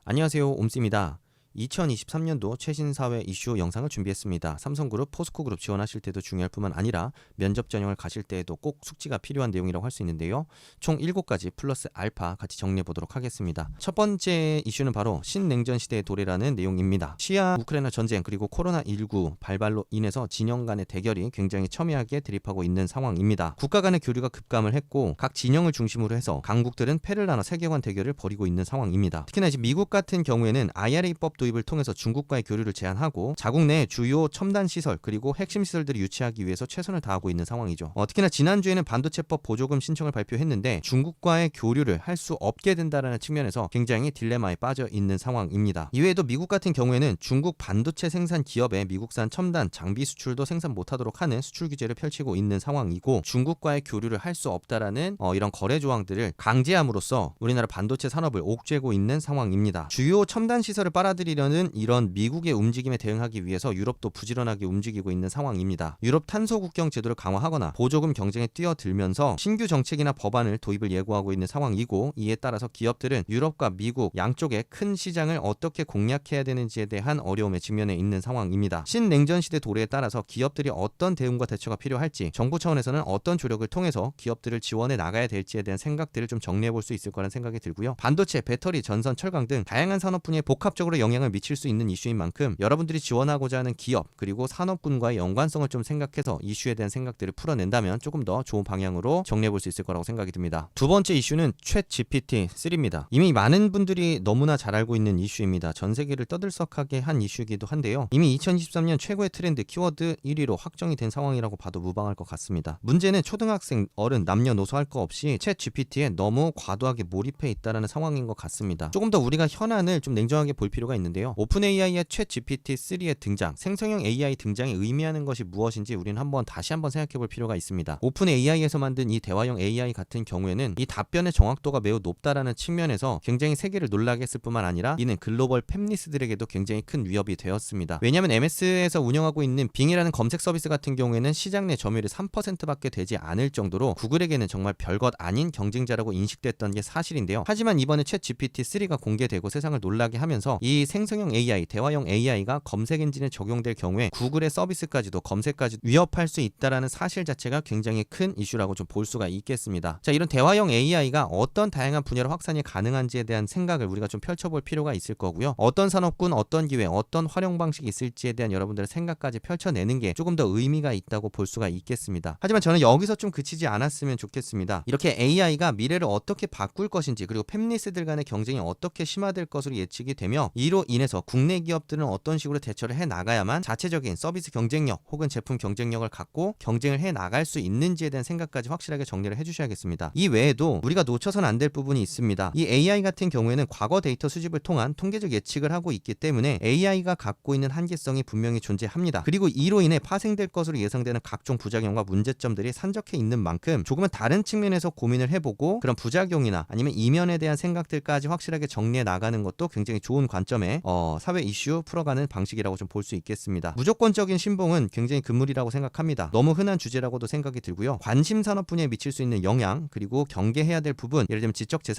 안녕하세요, 옴씨입니다. 2023년도 최신 사회 이슈 영상을 준비했습니다. 삼성그룹, 포스코그룹 지원하실 때도 중요할 뿐만 아니라 면접 전형을 가실 때에도 꼭 숙지가 필요한 내용이라고 할 수 있는데요. 총 7가지 플러스 알파 같이 정리해 보도록 하겠습니다. 첫 번째 이슈는 바로 신냉전 시대의 도래라는 내용입니다. 시아 우크라이나 전쟁 그리고 코로나19 발발로 인해서 진영 간의 대결이 굉장히 첨예하게 대립하고 있는 상황입니다. 국가 간의 교류가 급감을 했고 각 진영을 중심으로 해서 강국들은 패를 나눠 세계관 대결을 벌이고 있는 상황입니다. 특히나 이제 미국 같은 경우에는 IRA법 도입을 통해서 중국과의 교류를 제한하고 자국 내 주요 첨단 시설 그리고 핵심 시설들을 유치하기 위해서 최선을 다하고 있는 상황이죠. 특히나 지난주에는 반도체법 보조금 신청을 발표했는데 중국과의 교류를 할 수 없게 된다는 측면에서 굉장히 딜레마에 빠져 있는 상황입니다. 이외에도 미국 같은 경우에는 중국 반도체 생산 기업에 미국산 첨단 장비 수출도 생산 못하도록 하는 수출 규제를 펼치고 있는 상황이고 중국과의 교류를 할 수 없다라는 이런 거래 조항들을 강제함으로써 우리나라 반도체 산업을 옥죄고 있는 상황입니다. 주요 첨단 시설을 빨아들이려는 이런 미국의 움직임에 대응하기 위해서 유럽도 부지런하게 움직이고 있는 상황입니다. 유럽 탄소 국경 제도를 강화하거나 보조금 경쟁에 뛰어들면서 신규 정책이나 법안을 도입을 예고하고 있는 상황이고 이에 따라서 기업들은 유럽과 미국 양쪽의 큰 시장을 어떻게 공략해야 되는지에 대한 어려움에 직면해 있는 상황입니다. 신냉전 시대 도래에 따라서 기업들이 어떤 대응과 대처가 필요할지 정부 차원에서는 어떤 조력을 통해서 기업들을 지원해 나가야 될지에 대한 생각들을 좀 정리해 볼 수 있을 거라는 생각이 들고요. 반도체, 배터리, 전선, 철강 등 다양한 산업 분야에 복합적으로 영향을 미칠 수 있는 이슈인 만큼 여러분들이 지원하고자 하는 기업 그리고 산업군과의 연관성을 좀 생각해서 이슈에 대한 생각들을 풀어낸다면 조금 더 좋은 방향으로 정리해 볼 수 있을 거라고 생각이 듭니다. 두 번째 이슈는 챗 GPT-3입니다. 이미 많은 분들이 너무나 잘 알고 있는 이슈입니다. 전 세계를 떠들썩하게 한 이슈이기도 한데요. 이미 2023년 최고의 트렌드 키워드 1위로 확정이 된 상황이라고 봐도 무방할 것 같습니다. 문제는 초등학생, 어른, 남녀노소 할 거 없이 챗 GPT에 너무 과도하게 몰입해 있다는 상황인 것 같습니다. 조금 더 우리가 현안을 좀 냉정하게 볼 필요가 있는데요. 오픈 AI의 챗 GPT-3의 등장, 생성형 AI 등장이 의미하는 것이 무엇인지 우리는 다시 한번 생각해 볼 필요가 있습니다. 오픈 AI에서 만든 이 대화형 AI 같은 경우에는 이 답변의 정확도가 매우 높다라는 측면에서 굉장히 세계를 놀라게 했을 뿐만 아니라 이는 글로벌 팹리스들에게도 굉장히 큰 위협이 되었습니다. 왜냐하면 MS에서 운영하고 있는 빙이라는 검색 서비스 같은 경우에는 시장 내 점유율이 3%밖에 되지 않을 정도로 구글에게는 정말 별것 아닌 경쟁자라고 인식됐던 게 사실인데요. 하지만 이번에 챗 GPT-3가 공개되고 세상을 놀라게 하면서 이 생성형 AI, 대화형 AI가 검색 엔진에 적용될 경우에 구글의 서비스까지도 검색까지 위협할 수 있다라는 사실 자체가 굉장히 큰 이슈라고 좀 볼 수가 있겠습니다. 자, 이런 대화형 AI가 어떤 다양한 분야로 확산이 가능한지에 대한 생각을 우리가 좀 펼쳐볼 필요가 있을 거고요. 어떤 산업군, 어떤 기회, 어떤 활용 방식이 있을지에 대한 여러분들의 생각까지 펼쳐내는 게 조금 더 의미가 있다고 볼 수가 있겠습니다. 하지만 저는 여기서 좀 그치지 않았으면 좋겠습니다. 이렇게 AI가 미래를 어떻게 바꿀 것인지 그리고 팹리스들 간의 경쟁이 어떻게 심화될 것으로 예측이 되며 이로 인해서 국내 기업들은 어떤 식으로 대처를 해 나가야만 자체적인 서비스 경쟁력 혹은 제품 경쟁력을 갖고 경쟁을 해 나갈 수 있는지에 대한 생각까지 확실하게 정리를 해주셔야겠습니다. 이 외에도 우리가 놓쳐서는 안 될 부분이 있습니다. 이 AI 같은 경우에는 과거 데이터 수집을 통한 통계적 예측을 하고 있기 때문에 AI가 갖고 있는 한계성이 분명히 존재합니다. 그리고 이로 인해 파생될 것으로 예상되는 각종 부작용과 문제점들이 산적해 있는 만큼 조금은 다른 측면에서 고민을 해보고 그런 부작용이나 아니면 이면에 대한 생각들까지 확실하게 정리해 나가는 것도 굉장히 좋은 관점의 사회 이슈 풀어가는 방식이라고 좀 볼 수 있겠습니다. 무조건적인 신봉은 굉장히 금물이라고 생각합니다. 너무 흔한 주제라고도 생각이 들고요. 관심 산업 분야에 미칠 수 있는 영향 그리고 경계해야 될 부분, 예를 들면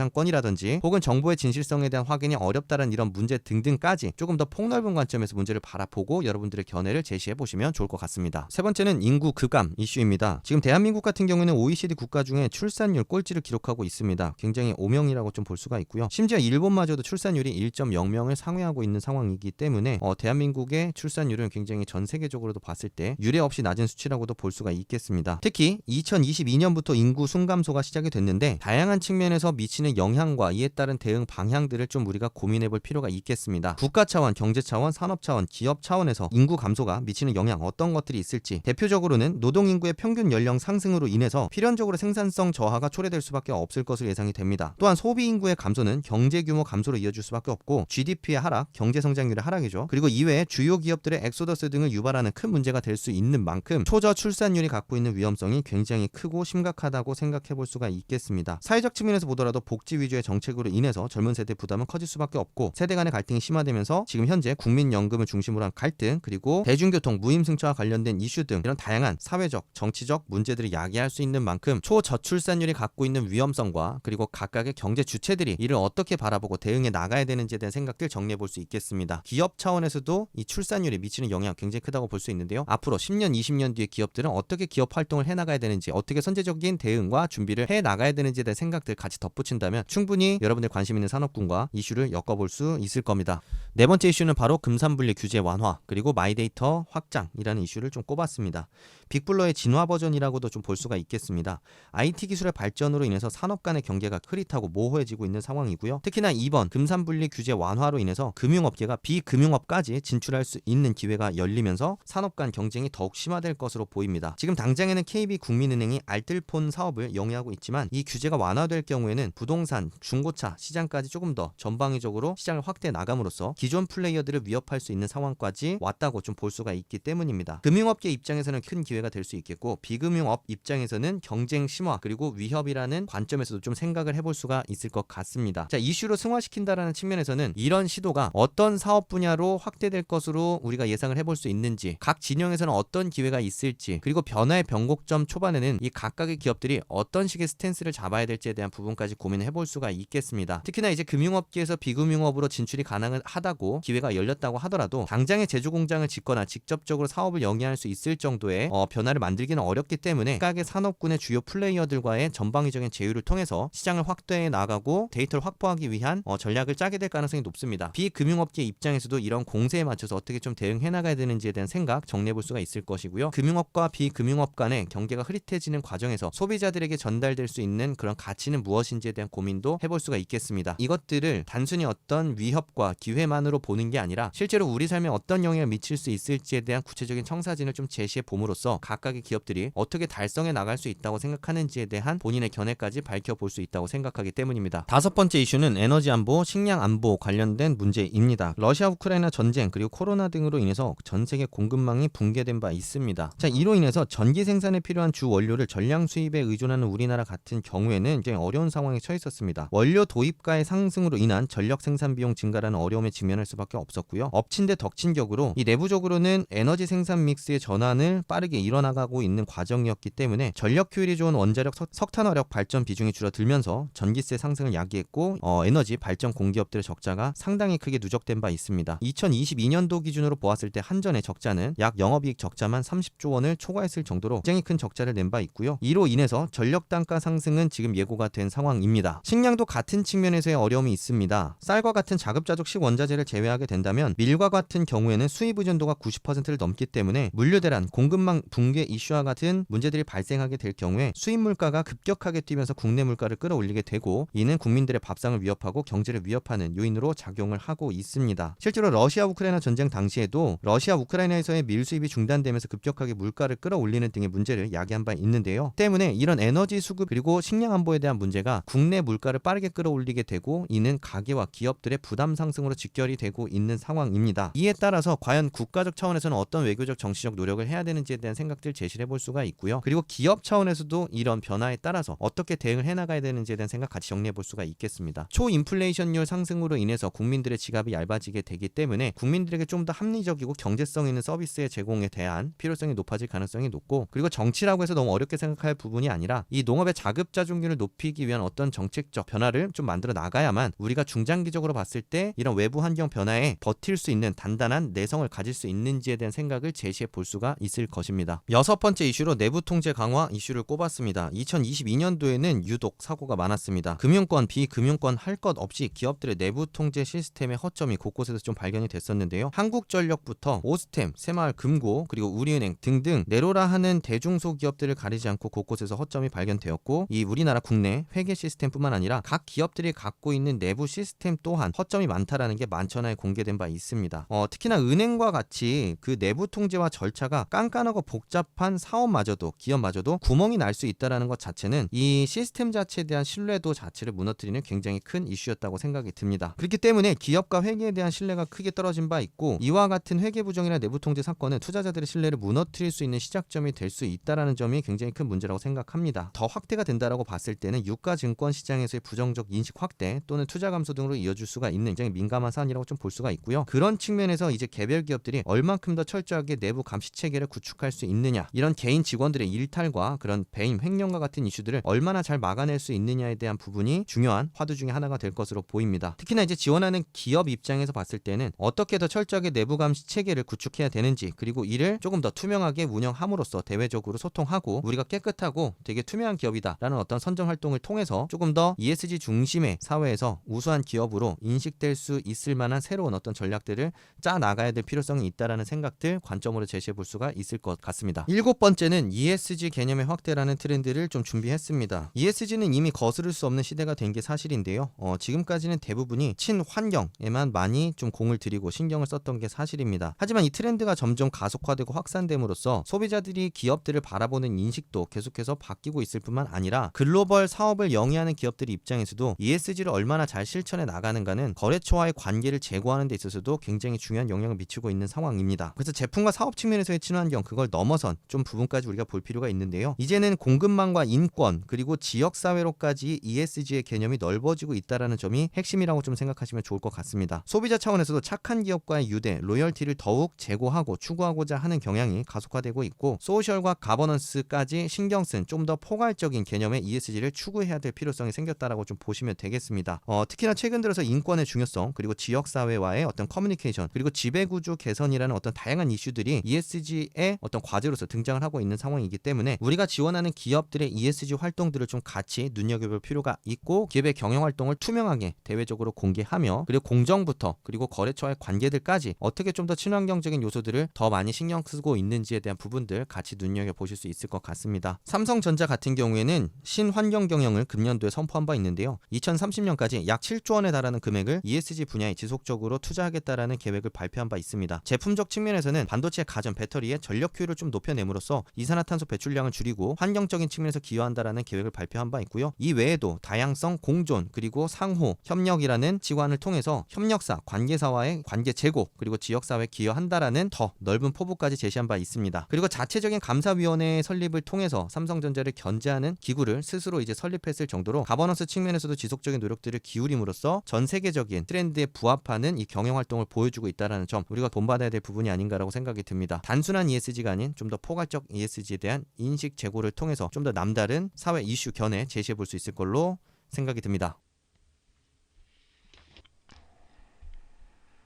지적재산권이라든지 혹은 정보의 진실성에 대한 확인이 어렵다는 이런 문제 등등까지 조금 더 폭넓은 관점에서 문제를 바라보고 여러분들의 견해를 제시해 보시면 좋을 것 같습니다. 세 번째는 인구 급감 이슈입니다. 지금 대한민국 같은 경우에는 OECD 국가 중에 출산율 꼴찌를 기록하고 있습니다. 굉장히 오명이라고 좀 볼 수가 있고요. 심지어 일본마저도 출산율이 1.0명을 상회하고 있는 상황이기 때문에 대한민국의 출산율은 굉장히 전 세계적으로도 봤을 때 유례 없이 낮은 수치라고도 볼 수가 있겠습니다. 특히 2022년부터 인구 순감소가 시작이 됐는데 다양한 측면에서 미치는 영향과 이에 따른 대응 방향들을 좀 우리가 고민해 볼 필요가 있겠습니다. 국가 차원, 경제 차원, 산업 차원, 기업 차원에서 인구 감소가 미치는 영향 어떤 것들이 있을지, 대표적으로는 노동인구의 평균 연령 상승으로 인해서 필연적으로 생산성 저하가 초래될 수밖에 없을 것으로 예상이 됩니다. 또한 소비 인구의 감소는 경제 규모 감소로 이어질 수밖에 없고 GDP의 하락, 하락, 경제 성장률의 하락이죠. 그리고 이외에 주요 기업들의 엑소더스 등을 유발하는 큰 문제가 될 수 있는 만큼 초저출산율이 갖고 있는 위험성이 굉장히 크고 심각하다고 생각해 볼 수가 있겠습니다. 사회적 측면에서 보더라도 복지 위주의 정책으로 인해서 젊은 세대 부담은 커질 수밖에 없고 세대 간의 갈등이 심화되면서 지금 현재 국민연금을 중심으로 한 갈등, 그리고 대중교통 무임승차와 관련된 이슈 등 이런 다양한 사회적, 정치적 문제들이 야기할 수 있는 만큼 초저출산율이 갖고 있는 위험성과 그리고 각각의 경제 주체들이 이를 어떻게 바라보고 대응해 나가야 되는지에 대한 생각들 정리해 볼 수 있겠습니다. 기업 차원에서도 이 출산율이 미치는 영향 굉장히 크다고 볼 수 있는데요. 앞으로 10년, 20년 뒤에 기업들은 어떻게 기업 활동을 해 나가야 되는지, 어떻게 선제적인 대응과 준비를 해 나가야 되는지에 대한 생각들 같이 덧붙인다면 충분히 여러분들 관심 있는 산업군과 이슈를 엮어볼 수 있을 겁니다. 네 번째 이슈는 바로 금산분리 규제 완화, 그리고 마이데이터 확장이라는 이슈를 좀 꼽았습니다. 빅블러의 진화 버전이라고도 좀 볼 수가 있겠습니다. IT 기술의 발전으로 인해서 산업 간의 경계가 흐릿하고 모호해지고 있는 상황이고요. 특히나 이번 금산분리 규제 완화로 인해서 금융업계가 비금융업까지 진출할 수 있는 기회가 열리면서 산업 간 경쟁이 더욱 심화될 것으로 보입니다. 지금 당장에는 KB국민은행이 알뜰폰 사업을 영위하고 있지만 이 규제가 완화될 경우에는 부동산, 중고차 시장까지 조금 더 전방위적으로 시장을 확대해 나감으로써 기존 플레이어들을 위협할 수 있는 상황까지 왔다고 좀 볼 수가 있기 때문입니다. 금융업계 입장에서는 큰 기회가 될 수 있겠고, 비금융업 입장에서는 경쟁 심화 그리고 위협이라는 관점에서도 좀 생각을 해볼 수가 있을 것 같습니다. 자, 이슈로 승화시킨다라는 측면에서는 이런 시도가 어떤 사업 분야로 확대될 것으로 우리가 예상을 해볼 수 있는지, 각 진영에서는 어떤 기회가 있을지, 그리고 변화의 변곡점 초반에는 이 각각의 기업들이 어떤 식의 스탠스를 잡아야 될지에 대한 부분까지 고민을 해볼 수가 있겠습니다. 특히나 이제 금융업계에서 비금융업으로 진출이 가능하다고 기회가 열렸다고 하더라도 당장의 제조 공장을 짓거나 직접적으로 사업을 영위할 수 있을 정도의 변화를 만들기는 어렵기 때문에 각각의 산업군의 주요 플레이어들과의 전방위적인 제휴를 통해서 시장을 확대해 나가고 데이터를 확보하기 위한 전략을 짜게 될 가능성이 높습니다. 비금융업계 입장에서도 이런 공세에 맞춰서 어떻게 좀 대응해 나가야 되는지에 대한 생각 정리해 볼 수가 있을 것이고요. 금융업과 비금융업 간의 경계가 흐릿해지는 과정에서 소비자들에게 전달될 수 있는 그런 가치는 무엇인지에 대한 고민도 해볼 수가 있겠습니다. 이것들을 단순히 어떤 위협과 기회만으로 보는 게 아니라 실제로 우리 삶에 어떤 영향을 미칠 수 있을지에 대한 구체적인 청사진을 좀 제시해 봄으로써 각각의 기업들이 어떻게 달성해 나갈 수 있다고 생각하는지에 대한 본인의 견해까지 밝혀볼 수 있다고 생각하기 때문입니다. 다섯 번째 이슈는 에너지 안보, 식량 안보 관련된 문제입니다. 러시아 우크라이나 전쟁 그리고 코로나 등으로 인해서 전 세계 공급망이 붕괴된 바 있습니다. 자, 이로 인해서 전기 생산에 필요한 주 원료를 전량 수입에 의존하는 우리나라 같은 경우에는 굉장히 어려운 상황에 처해 있었습니다. 원료 도입가의 상승으로 인한 전력 생산 비용 증가라는 어려움에 직면할 수밖에 없었고요. 엎친 데 덕친 격으로 이 내부적으로는 에너지 생산 믹스의 전환을 빠르게 이뤄나가고 있는 과정이었기 때문에 전력 효율이 좋은 원자력 석탄화력 발전 비중이 줄어들면서 전기세 상승을 야기했고 에너지 발전 공기업들의 적자가 상당히 크게 누적된 바 있습니다. 2022년도 기준으로 보았을 때 한전의 적자는 약 영업이익 적자만 30조 원을 초과했을 정도로 굉장히 큰 적자를 낸 바 있고요. 이로 인해서 전력 단가 상승은 지금 예고가 된 상황입니다. 식량도 같은 측면에서의 어려움이 있습니다. 쌀과 같은 자급자족식 원자재를 제외하게 된다면 밀과 같은 경우에는 수입 의존도가 90%를 넘기 때문에 물류 대란, 공급망 붕괴 이슈와 같은 문제들이 발생하게 될 경우에 수입 물가가 급격하게 뛰면서 국내 물가를 끌어올리게 되고, 이는 국민들의 밥상을 위협하고 경제를 위협하는 요인으로 작용을 하고 있습니다. 실제로 러시아 우크라이나 전쟁 당시에도 러시아 우크라이나에서의 밀 수입이 중단되면서 급격하게 물가를 끌어올리는 등의 문제를 야기한 바 있는데요. 때문에 이런 에너지 수급 그리고 식량 안보에 대한 문제가 국내 물가를 빠르게 끌어올리게 되고, 이는 가계와 기업들의 부담 상승으로 직결이 되고 있는 상황입니다. 이에 따라서 과연 국가적 차원에서는 어떤 외교적 정치적 노력을 해야 되는지에 대한 생각들 제시를 해볼 수가 있고요. 그리고 기업 차원에서도 이런 변화에 따라서 어떻게 대응을 해나가야 되는지에 대한 생각 같이 정리해 볼 수가 있겠습니다. 초인플레이션율 상승으로 인해서 국민들의 지갑이 얇아지게 되기 때문에 국민들에게 좀 더 합리적이고 경제성 있는 서비스의 제공에 대한 필요성이 높아질 가능성이 높고, 그리고 정치라고 해서 너무 어렵게 생각할 부분이 아니라 이 농업의 자급자족률을 높이기 위한 어떤 정책적 변화를 좀 만들어 나가야만 우리가 중장기적으로 봤을 때 이런 외부 환경 변화에 버틸 수 있는 단단한 내성을 가질 수 있는지에 대한 생각을 제시해 볼 수가 있을 것입니다. 여섯 번째 이슈로 내부 통제 강화 이슈를 꼽았습니다. 2022년도에는 유독 사고가 많았습니다. 금융권, 비금융권 할 것 없이 기업들의 내부 통제 시스템의 허점이 곳곳에서 좀 발견이 됐었는데요. 한국전력부터 오스템, 새마을금고, 그리고 우리은행 등등 내로라 하는 대중소 기업들을 가리지 않고 곳곳에서 허점이 발견되었고, 이 우리나라 국내 회계 시스템뿐만 아니라 각 기업들이 갖고 있는 내부 시스템 또한 허점이 많다라는 게 만천하에 공개된 바 있습니다. 특히나 은행과 같이 그 내부 통제와 절차가 깐깐하고 복잡한 사업마저도, 기업마저도 구멍이 날 수 있다라는 것 자체는 이 시스템 자체에 대한 신뢰도 자체를 무너뜨리는 굉장히 큰 이슈였다고 생각이 듭니다. 그렇기 때문에 기업 기업과 회계에 대한 신뢰가 크게 떨어진 바 있고, 이와 같은 회계 부정이나 내부 통제 사건은 투자자들의 신뢰를 무너뜨릴 수 있는 시작점이 될 수 있다라는 점이 굉장히 큰 문제라고 생각합니다. 더 확대가 된다라고 봤을 때는 유가 증권 시장에서의 부정적 인식 확대 또는 투자 감소 등으로 이어질 수가 있는 굉장히 민감한 사안이라고 좀 볼 수가 있고요. 그런 측면에서 이제 개별 기업들이 얼만큼 더 철저하게 내부 감시 체계를 구축할 수 있느냐, 이런 개인 직원들의 일탈과 그런 배임, 횡령과 같은 이슈들을 얼마나 잘 막아낼 수 있느냐에 대한 부분이 중요한 화두 중에 하나가 될 것으로 보입니다. 특히나 이제 지원하는 기업 입장에서 봤을 때는 어떻게 더 철저하게 내부 감시 체계를 구축해야 되는지, 그리고 이를 조금 더 투명하게 운영함으로써 대외적으로 소통하고 우리가 깨끗하고 되게 투명한 기업이다라는 어떤 선전 활동을 통해서 조금 더 ESG 중심의 사회에서 우수한 기업으로 인식될 수 있을 만한 새로운 어떤 전략들을 짜 나가야 될 필요성이 있다라는 생각들 관점으로 제시해 볼 수가 있을 것 같습니다. 7번째는 ESG 개념의 확대라는 트렌드를 좀 준비했습니다. ESG는 이미 거스를 수 없는 시대가 된 게 사실인데요. 지금까지는 대부분이 친환경에만 많이 좀 공을 들이고 신경을 썼던 게 사실입니다. 하지만 이 트렌드가 점점 가속화되고 확산됨으로써 소비자들이 기업들을 바라보는 인식도 계속해서 바뀌고 있을 뿐만 아니라 글로벌 사업을 영위하는 기업들의 입장에서도 ESG를 얼마나 잘 실천해 나가는가는 거래처와의 관계를 제고하는 데 있어서도 굉장히 중요한 영향을 미치고 있는 상황입니다. 그래서 제품과 사업 측면에서의 친환경, 그걸 넘어선 좀 부분까지 우리가 볼 필요가 있는데요. 이제는 공급망과 인권 그리고 지역사회로까지 ESG의 개념이 넓어지고 있다는 점이 핵심이라고 좀 생각하시면 좋을 것 같습니다. 소비자 차원에서도 착한 기업과의 유대, 로열티를 더욱 제고하고 추구하고자 하는 경향이 가속화되고 있고, 소셜과 가버넌스까지 신경 쓴 좀 더 포괄적인 개념의 ESG를 추구해야 될 필요성이 생겼다라고 좀 보시면 되겠습니다. 특히나 최근 들어서 인권의 중요성, 그리고 지역사회와의 어떤 커뮤니케이션, 그리고 지배구조 개선이라는 어떤 다양한 이슈들이 ESG의 어떤 과제로서 등장을 하고 있는 상황이기 때문에 우리가 지원하는 기업들의 ESG 활동들을 좀 같이 눈여겨볼 필요가 있고, 기업의 경영활동을 투명하게 대외적으로 공개하며, 그리고 공정부터 그리고 거래처와의 관계들까지 어떻게 좀 더 친환경적인 요소들을 더 많이 신경 쓰고 있는지에 대한 부분들 같이 눈여겨보실 수 있을 것 같습니다. 삼성전자 같은 경우에는 신환경 경영을 금년도에 선포한 바 있는데요. 2030년까지 약 7조 원에 달하는 금액을 ESG 분야에 지속적으로 투자하겠다라는 계획을 발표한 바 있습니다. 제품적 측면에서는 반도체, 가전, 배터리의 전력 효율을 좀 높여냄으로써 이산화탄소 배출량을 줄이고 환경적인 측면에서 기여한다라는 계획을 발표한 바 있고요. 이 외에도 다양성, 공존, 그리고 상호, 협력이라는 지관을 통해서 협력사, 관계사와의 관계 제고, 그리고 지역사회에 기여한다라는 더 넓은 포부까지 제시한 바 있습니다. 그리고 자체적인 감사위원회 설립을 통해서 삼성전자를 견제하는 기구를 스스로 이제 설립했을 정도로 가버넌스 측면에서도 지속적인 노력들을 기울임으로써 전 세계적인 트렌드에 부합하는 이 경영활동을 보여주고 있다는 점, 우리가 본받아야 될 부분이 아닌가라고 생각이 듭니다. 단순한 ESG가 아닌 좀 더 포괄적 ESG에 대한 인식 제고를 통해서 좀 더 남다른 사회 이슈 견해 제시해 볼 수 있을 걸로 생각이 듭니다.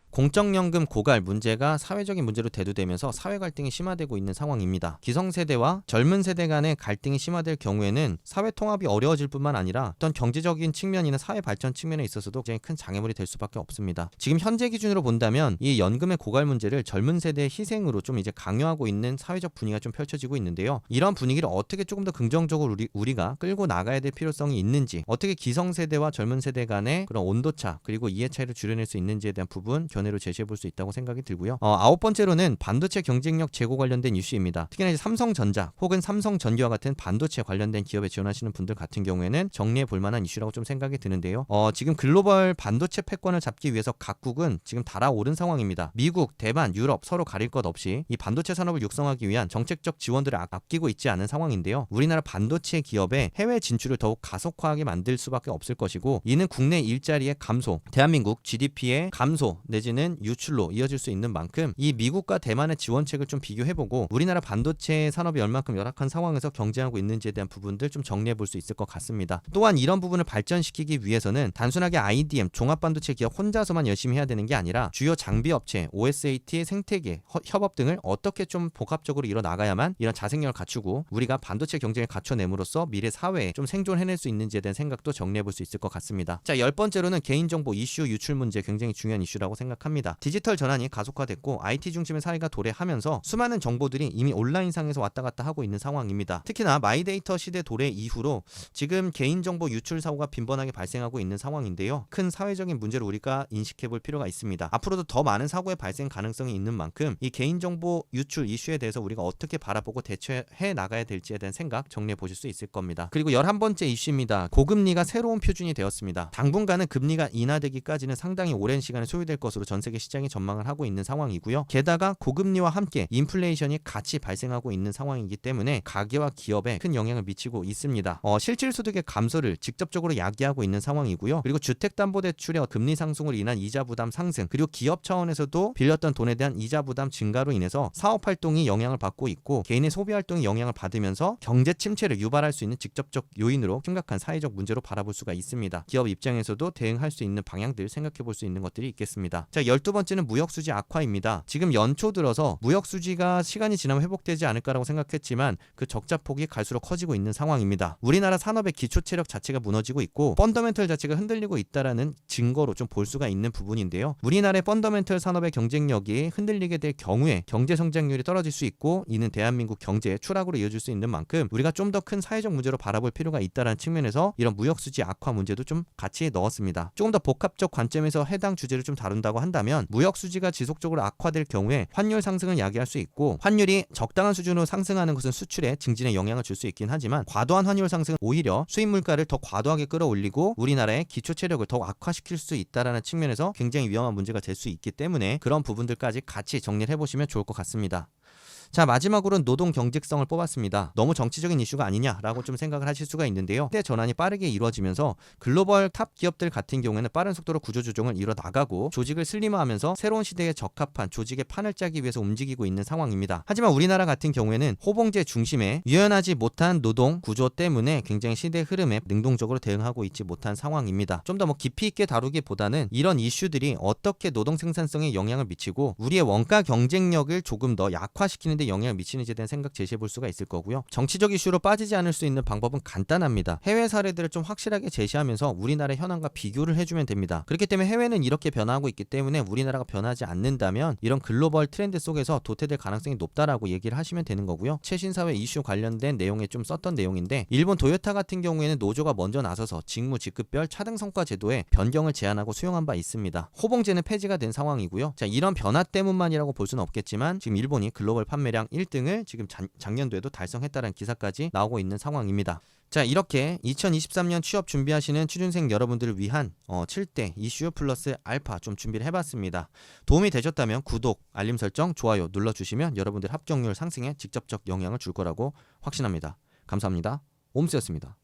공적연금 고갈 문제가 사회적인 문제로 대두되면서 사회 갈등이 심화되고 있는 상황입니다. 기성세대와 젊은 세대 간의 갈등이 심화될 경우에는 사회 통합이 어려워질 뿐만 아니라 어떤 경제적인 측면이나 사회 발전 측면에 있어서도 굉장히 큰 장애물이 될 수밖에 없습니다. 지금 현재 기준으로 본다면 이 연금의 고갈 문제를 젊은 세대의 희생으로 좀 이제 강요하고 있는 사회적 분위기가 좀 펼쳐지고 있는데요. 이런 분위기를 어떻게 조금 더 긍정적으로 우리가 끌고 나가야 될 필요성이 있는지, 어떻게 기성세대와 젊은 세대 간의 그런 온도차 그리고 이해 차이를 줄여낼 수 있는지에 대한 부분 견해로 제시해 볼 수 있다고 생각이 들고요. 9번째로는 반도체 경쟁력 제고 관련된 이슈입니다. 특히나 이제 삼성전자 혹은 삼성전기와 같은 반도체 관련된 기업에 지원하시는 분들 같은 경우에는 정리해 볼 만한 이슈라고 좀 생각이 드는데요. 지금 글로벌 반도체 패권을 잡기 위해서 각국은 지금 달아오른 상황입니다. 미국, 대만, 유럽 서로 가릴 것 없이 이 반도체 산업을 육성하기 위한 정책적 지원들을 아끼고 있지 않은 상황인데요. 우리나라 반도체 기업의 해외 진출을 더욱 가속화하게 만들 수밖에 없을 것이고, 이는 국내 일자리의 감소, 대한민국 GDP의 감소 내지는 유출로 이어질 수 있는 만큼 이 미국과 대만의 지원책을 좀 비교해보고 우리나라 반도체 산업이 얼만큼 열악한 상황에서 경쟁하고 있는지에 대한 부분들 좀 정리해 볼 수 있을 것 같습니다. 또한 이런 부분을 발전시키기 위해서는 단순하게 IDM 종합반도체 기업 혼자서만 열심히 해야 되는 게 아니라 주요 장비업체, OSAT, 생태계, 협업 등을 어떻게 좀 복합적으로 이뤄나가야만 이런 자생력을 갖추고 우리가 반도체 경쟁을 갖춰냄으로써 미래 사회에 좀 생존해낼 수 있는지에 대한 생각도 정리해 볼 수 있을 것 같습니다. 자, 10번째로는 개인정보 이슈 유출 문제, 굉장히 중요한 이슈라고 생각합니다. 생각합니다. 디지털 전환이 가속화됐고 IT 중심의 사회가 도래하면서 수많은 정보들이 이미 온라인상에서 왔다 갔다 하고 있는 상황입니다. 특히나 마이데이터 시대 도래 이후로 지금 개인정보 유출 사고가 빈번하게 발생하고 있는 상황인데요. 큰 사회적인 문제로 우리가 인식해 볼 필요가 있습니다. 앞으로도 더 많은 사고의 발생 가능성이 있는 만큼 이 개인정보 유출 이슈에 대해서 우리가 어떻게 바라보고 대처해 나가야 될지에 대한 생각 정리해 보실 수 있을 겁니다. 그리고 11번째 이슈입니다. 고금리가 새로운 표준이 되었습니다. 당분간은 금리가 인하되기까지는 상당히 오랜 시간이 소요될 것으로 전 세계 시장이 전망을 하고 있는 상황이고요. 게다가 고금리와 함께 인플레이션이 같이 발생하고 있는 상황이기 때문에 가계와 기업에 큰 영향을 미치고 있습니다. 실질소득의 감소를 직접적으로 야기하고 있는 상황이고요. 그리고 주택담보대출의 금리 상승으로 인한 이자 부담 상승, 그리고 기업 차원에서도 빌렸던 돈에 대한 이자 부담 증가로 인해서 사업활동이 영향을 받고 있고 개인의 소비활동이 영향을 받으면서 경제 침체를 유발할 수 있는 직접적 요인으로 심각한 사회적 문제로 바라볼 수가 있습니다. 기업 입장에서도 대응할 수 있는 방향들 생각해 볼 수 있는 것들이 있겠습니다. 자, 12번째는 무역수지 악화입니다. 지금 연초 들어서 무역수지가 시간이 지나면 회복되지 않을까라고 생각했지만 그 적자폭이 갈수록 커지고 있는 상황입니다. 우리나라 산업의 기초체력 자체가 무너지고 있고 펀더멘털 자체가 흔들리고 있다라는 증거로 좀 볼 수가 있는 부분인데요. 우리나라의 펀더멘털 산업의 경쟁력이 흔들리게 될 경우에 경제 성장률이 떨어질 수 있고 이는 대한민국 경제의 추락으로 이어질 수 있는 만큼 우리가 좀 더 큰 사회적 문제로 바라볼 필요가 있다는 측면에서 이런 무역수지 악화 문제도 좀 같이 넣었습니다. 조금 더 복합적 관점에서 해당 주제를 좀 다룬다고 한다면 무역수지가 지속적으로 악화될 경우에 환율 상승을 야기할 수 있고 환율이 적당한 수준으로 상승하는 것은 수출에 증진에 영향을 줄 수 있긴 하지만 과도한 환율 상승은 오히려 수입 물가를 더 과도하게 끌어올리고 우리나라의 기초 체력을 더 악화시킬 수 있다라는 측면에서 굉장히 위험한 문제가 될 수 있기 때문에 그런 부분들까지 같이 정리를 해보시면 좋을 것 같습니다. 자, 마지막으로는 노동 경직성을 뽑았습니다. 너무 정치적인 이슈가 아니냐라고 좀 생각을 하실 수가 있는데요. 시대 전환이 빠르게 이루어지면서 글로벌 탑 기업들 같은 경우에는 빠른 속도로 구조조정을 이뤄 나가고 조직을 슬림화하면서 새로운 시대에 적합한 조직의 판을 짜기 위해서 움직이고 있는 상황입니다. 하지만 우리나라 같은 경우에는 호봉제 중심의 유연하지 못한 노동 구조 때문에 굉장히 시대 흐름에 능동적으로 대응하고 있지 못한 상황입니다. 좀 더 깊이 있게 다루기보다는 이런 이슈들이 어떻게 노동 생산성에 영향을 미치고 우리의 원가 경쟁력을 조금 더 약화시키는 데 영향을 미치는지에 대한 생각 제시해 볼 수가 있을 거고요. 정치적 이슈로 빠지지 않을 수 있는 방법은 간단합니다. 해외 사례들을 좀 확실하게 제시하면서 우리나라의 현황과 비교를 해주면 됩니다. 그렇기 때문에 해외는 이렇게 변화하고 있기 때문에 우리나라가 변하지 않는다면 이런 글로벌 트렌드 속에서 도태될 가능성이 높다라고 얘기를 하시면 되는 거고요. 최신 사회 이슈 관련된 내용에 좀 썼던 내용인데 일본 도요타 같은 경우에는 노조가 먼저 나서서 직무 직급별 차등 성과 제도에 변경을 제안하고 수용한 바 있습니다. 호봉제는 폐지가 된 상황이고요. 자, 이런 변화 때문만이라고 볼 수는 없겠지만 지금 일본이 글로벌 판매량 1등을 지금 작년도에도 달성했다는 기사까지 나오고 있는 상황입니다. 자, 이렇게 2023년 취업 준비하시는 취준생 여러분들을 위한 7대 이슈 플러스 알파 좀 준비를 해봤습니다. 도움이 되셨다면 구독, 알림 설정, 좋아요 눌러주시면 여러분들 합격률 상승에 직접적 영향을 줄 거라고 확신합니다. 감사합니다. 옴스였습니다.